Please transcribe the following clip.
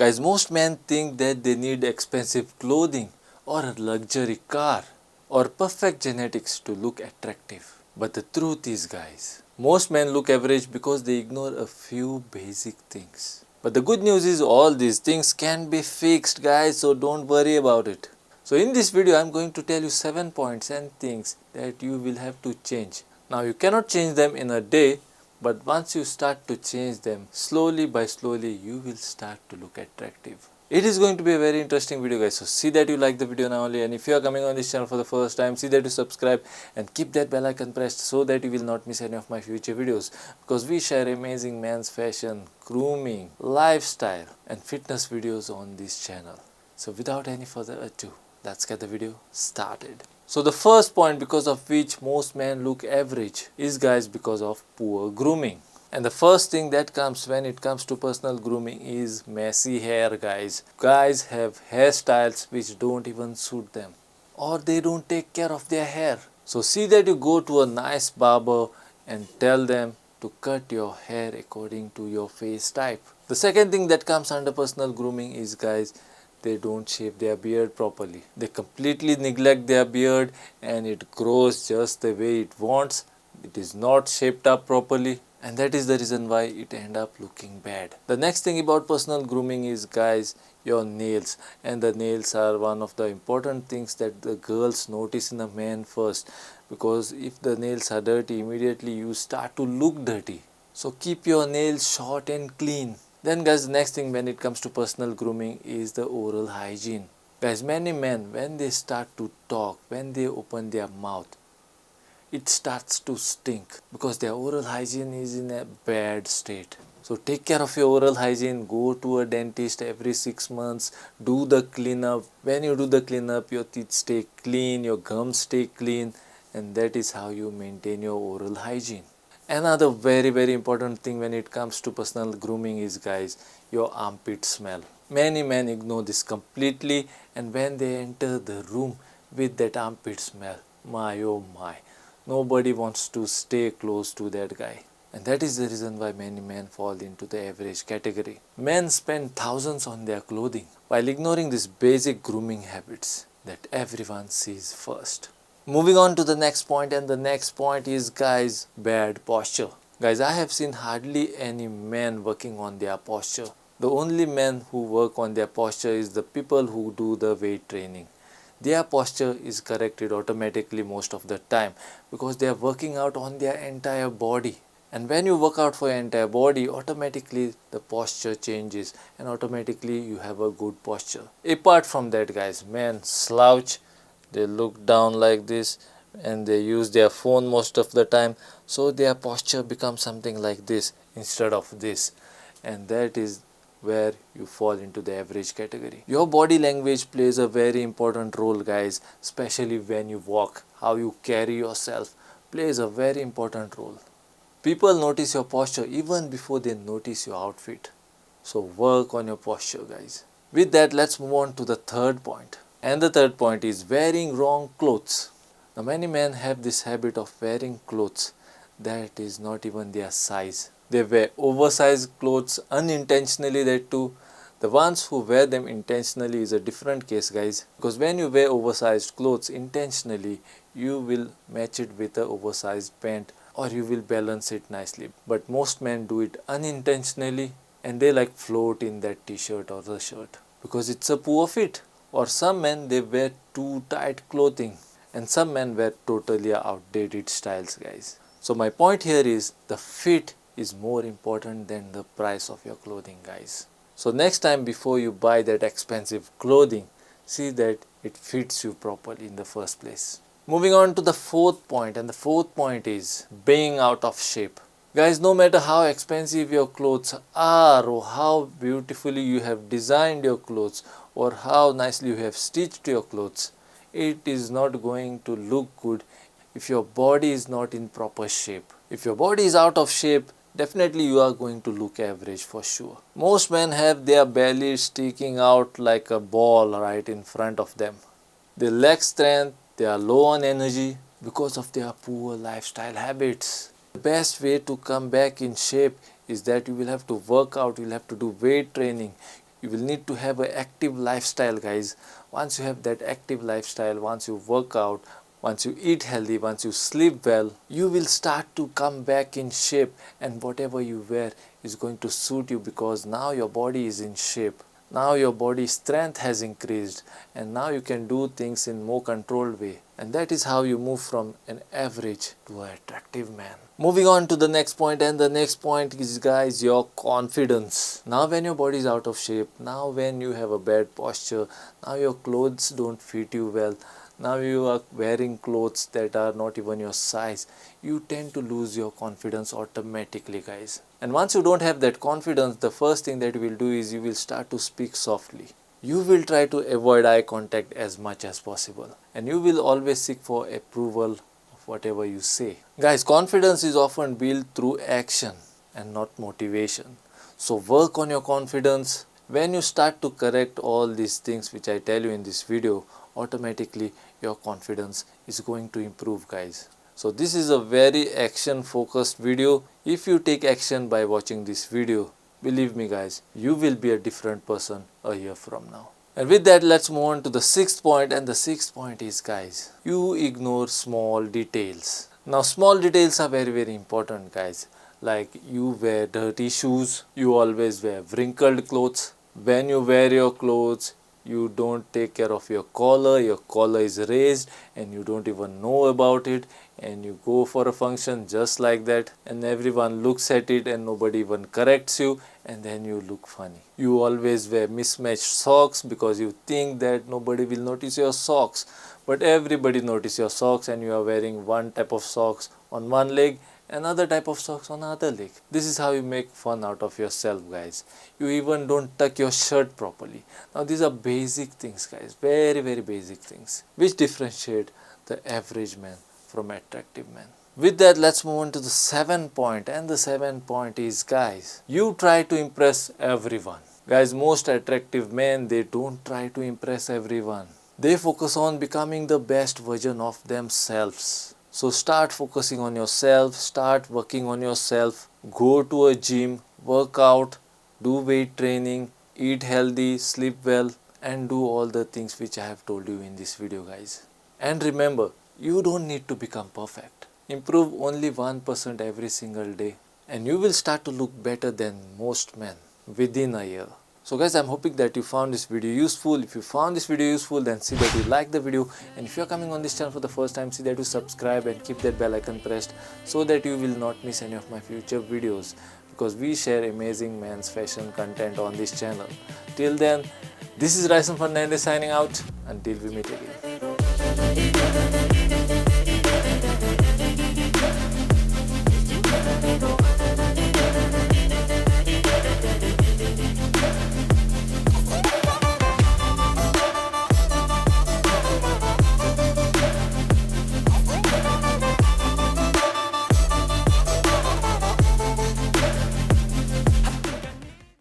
Guys, most men think that they need expensive clothing or a luxury car or perfect genetics to look attractive. But the truth is, guys, most men look average because they ignore a few basic things. But the good news is all these things can be fixed, guys, so don't worry about it. So in this video, I am going to tell you 7 points and things that you will have to change. Now you cannot change them in a day, but once you start to change them, slowly by slowly, you will start to look attractive. It is going to be a very interesting video, guys. So see that you like the video now only, and if you are coming on this channel for the first time, see that you subscribe and keep that bell icon pressed so that you will not miss any of my future videos, because we share amazing men's fashion, grooming, lifestyle and fitness videos on this channel. So without any further ado, let's get the video started. So the first point because of which most men look average is, guys, because of poor grooming. And the first thing that comes when it comes to personal grooming is messy hair, guys. Guys have hairstyles which don't even suit them, or they don't take care of their hair. So see that you go to a nice barber and tell them to cut your hair according to your face type. The second thing that comes under personal grooming is, guys, they don't shave their beard properly. They completely neglect their beard and it grows just the way it wants. It is not shaped up properly, and that is the reason why it end up looking bad. The next thing about personal grooming is, guys, your nails. And the nails are one of the important things that the girls notice in a man first, because if the nails are dirty, immediately you start to look dirty. So keep your nails short and clean. Then, guys, the next thing when it comes to personal grooming is the oral hygiene. Guys, many men, when they start to talk, when they open their mouth, it starts to stink because their oral hygiene is in a bad state. So take care of your oral hygiene. Go to a dentist every 6 months. Do the cleanup. When you do the cleanup, your teeth stay clean, your gums stay clean, and that is how you maintain your oral hygiene. Another very important thing when it comes to personal grooming is, guys, your armpit smell. Many men ignore this completely, and when they enter the room with that armpit smell, my oh my, nobody wants to stay close to that guy. And that is the reason why many men fall into the average category. Men spend thousands on their clothing while ignoring these basic grooming habits that everyone sees first. Moving on to the next point, and the next point is, guys, bad posture. Guys, I have seen hardly any men working on their posture. The only men who work on their posture is the people who do the weight training. Their posture is corrected automatically most of the time because they are working out on their entire body. And when you work out for your entire body, automatically the posture changes and automatically you have a good posture. Apart from that, guys, men slouch. They look down like this and they use their phone most of the time, so their posture becomes something like this instead of this, and that is where you fall into the average category. Your body language plays a very important role, guys, especially when you walk. How you carry yourself plays a very important role. People notice your posture even before they notice your outfit. So work on your posture, guys. With that, let's move on to the third point. And the third point is wearing wrong clothes. Now, many men have this habit of wearing clothes that is not even their size. They wear oversized clothes unintentionally, that too. The ones who wear them intentionally is a different case, guys. Because when you wear oversized clothes intentionally, you will match it with an oversized pant or you will balance it nicely. But most men do it unintentionally and they like float in that t-shirt or the shirt because it's a poor fit. Or some men, they wear too tight clothing, and some men wear totally outdated styles, guys. So my point here is the fit is more important than the price of your clothing, guys. So next time before you buy that expensive clothing, see that it fits you properly in the first place. Moving on to the fourth point, and the fourth point is being out of shape. Guys, no matter how expensive your clothes are or how beautifully you have designed your clothes or how nicely you have stitched your clothes, it is not going to look good if your body is not in proper shape. If your body is out of shape, definitely you are going to look average for sure. Most men have their belly sticking out like a ball right in front of them. They lack strength, they are low on energy because of their poor lifestyle habits. The best way to come back in shape is that you will have to work out, you will have to do weight training. you will need to have an active lifestyle, guys. Once you have that active lifestyle, once you work out, once you eat healthy, once you sleep well, you will start to come back in shape, and whatever you wear is going to suit you because now your body is in shape. Now your body strength has increased, and now you can do things in more controlled way, and that is how you move from an average to an attractive man. Moving on to the next point, and the next point is, guys, your confidence. Now when your body is out of shape, now when you have a bad posture, now your clothes don't fit you well, now you are wearing clothes that are not even your size, you tend to lose your confidence automatically, guys. And once you don't have that confidence, the first thing that you will do is you will start to speak softly. You will try to avoid eye contact as much as possible, and you will always seek for approval of whatever you say. Guys, confidence is often built through action and not motivation. So work on your confidence. When you start to correct all these things which I tell you in this video, automatically your confidence is going to improve, guys. So this is a very action focused video. If you take action by watching this video, believe me, guys, you will be a different person a year from now. And with that, let's move on to the sixth point, and the sixth point is, guys, you ignore small details. Now small details are very important, guys. Like you wear dirty shoes, you always wear wrinkled clothes. When you wear your clothes, you don't take care of your collar is raised and you don't even know about it, and you go for a function just like that and everyone looks at it and nobody even corrects you, and then you look funny. You always wear mismatched socks because you think that nobody will notice your socks, but everybody notices your socks, and you are wearing one type of socks on one leg, another type of socks on other leg. This is how you make fun out of yourself, guys. You even don't tuck your shirt properly. Now these are basic things, guys, very basic things which differentiate the average man from attractive man. With that, let's move on to the seventh point, and the seventh point is, guys, you try to impress everyone. Guys, most attractive men, they don't try to impress everyone. They focus on becoming the best version of themselves. So start focusing on yourself, start working on yourself, go to a gym, work out, do weight training, eat healthy, sleep well, and do all the things which I have told you in this video, guys. And remember, you don't need to become perfect. Improve only 1% every single day, and you will start to look better than most men within a year. So guys, I'm hoping that you found this video useful. If you found this video useful, then see that you like the video, and if you're coming on this channel for the first time, see that you subscribe and keep that bell icon pressed so that you will not miss any of my future videos, because we share amazing men's fashion content on this channel. Till then, this is Ryson Fernandes signing out. Until we meet again.